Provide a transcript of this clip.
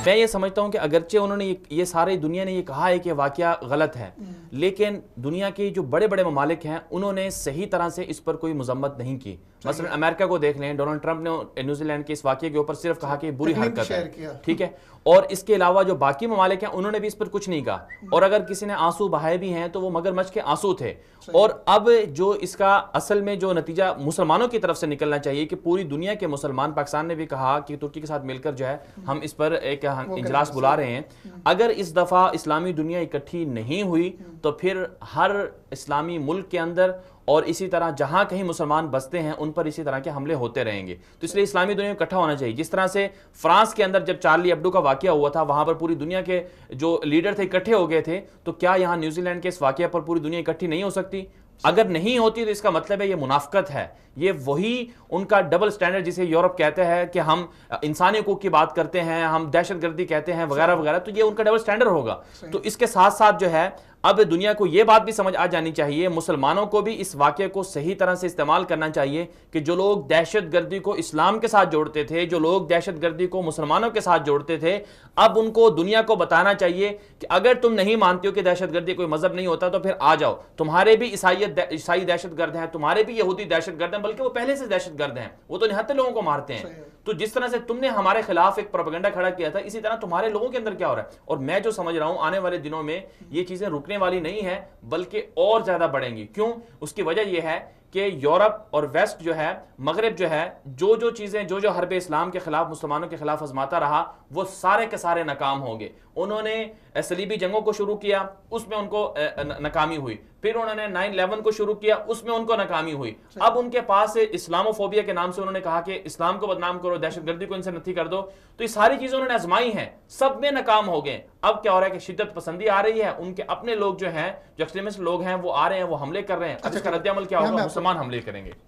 میں یہ سمجھتا ہوں کہ اگرچہ انہوں نے یہ ساری دنیا نے یہ کہا ہے کہ واقعہ غلط ہے، لیکن دنیا کے جو بڑے بڑے ممالک ہیں انہوں نے صحیح طرح سے اس پر کوئی مذمت نہیں کی. مثلا امریکہ کو دیکھ لیں، ڈونلڈ ٹرمپ نے نیوزی لینڈ کے اس واقعے کے اوپر صرف کہا کہ بری حرکت ہے، ٹھیک ہے، اور اس کے علاوہ جو باقی ممالک ہیں انہوں نے بھی اس پر کچھ نہیں کہا، اور اگر کسی نے آنسو بہائے بھی ہیں تو وہ مگر مچھ کے آنسو تھے. اور اب جو اس کا اصل میں جو نتیجہ مسلمانوں کی طرف سے نکلنا چاہیے کہ پوری دنیا کے مسلمان، پاکستان نے بھی کہا کہ ترکی کے ساتھ مل کر جو ہے ہم اس پر ایک اجلاس بلا رہے ہیں. اگر اس دفعہ اسلامی دنیا اکٹھی نہیں ہوئی تو پھر ہر اسلامی ملک کے اندر اور اسی طرح جہاں کہیں مسلمان بستے ہیں ان پر اسی طرح کے حملے ہوتے رہیں گے. تو اس لیے اسلامی دنیا میں اکٹھا ہونا چاہیے. جس طرح سے فرانس کے اندر جب چارلی ایبڈو کا واقعہ ہوا تھا، وہاں پر پوری دنیا کے جو لیڈر تھے اکٹھے ہو گئے تھے، تو کیا یہاں نیوزی لینڈ کے اس واقعہ پر پوری دنیا اکٹھی نہیں ہو سکتی؟ اگر نہیں ہوتی تو اس کا مطلب ہے یہ منافقت ہے، یہ وہی ان کا ڈبل سٹینڈرڈ جسے یورپ کہتے ہیں کہ ہم انسانی حقوق کی بات کرتے ہیں، ہم دہشت گردی کہتے ہیں وغیرہ وغیرہ، تو یہ ان کا ڈبل سٹینڈرڈ ہوگا. تو اس کے ساتھ ساتھ جو ہے اب دنیا کو یہ بات بھی سمجھ آ جانی چاہیے، مسلمانوں کو بھی اس واقعے کو صحیح طرح سے استعمال کرنا چاہیے کہ جو لوگ دہشت گردی کو اسلام کے ساتھ جوڑتے تھے، جو لوگ دہشت گردی کو مسلمانوں کے ساتھ جوڑتے تھے، اب ان کو دنیا کو بتانا چاہیے کہ اگر تم نہیں مانتے ہو کہ دہشت گردی کوئی مذہب نہیں ہوتا تو پھر آ جاؤ، تمہارے بھی عیسائی دہشت گرد ہیں، تمہارے بھی یہودی دہشت گرد ہیں، بلکہ وہ پہلے سے دہشت گرد ہیں، وہ تو نہتے لوگوں کو مارتے ہیں. تو جس طرح سے تم نے ہمارے خلاف ایک پروپیگنڈا کھڑا کیا تھا، اسی طرح تمہارے لوگوں کے اندر کیا ہو رہا ہے. اور میں جو سمجھ رہا ہوں آنے والے دنوں میں یہ چیزیں رکنے والی نہیں ہیں بلکہ اور زیادہ بڑھیں گی. کیوں؟ اس کی وجہ یہ ہے کہ یورپ اور ویسٹ جو ہے، مغرب جو ہے، جو چیزیں جو حرب اسلام کے خلاف، مسلمانوں کے خلاف آزماتا رہا، وہ سارے کے سارے ناکام ہوں گے. انہوں نے صلیبی جنگوں کو شروع کیا، اس میں ان کو ناکامی ہوئی. پھر انہوں نے 9/11 کو شروع کیا، اس میں ان کو ناکامی ہوئی. اب ان کے پاس اسلامو فوبیا کے نام سے انہوں نے کہا کہ اسلام کو بدنام کرو، دہشت گردی کو ان سے نتھی کر دو. تو یہ ساری چیزیں انہوں نے آزمائی ہیں، سب میں ناکام ہو گئے. اب کیا ہو رہا ہے کہ شدت پسندی آ رہی ہے، ان کے اپنے لوگ جو ہیں، جو ایکسٹریمسٹ لوگ ہیں، وہ آ رہے ہیں، وہ حملے کر رہے ہیں. اب اس کا رد عمل کیا ہوگا؟ مسلمان حملے کریں گے.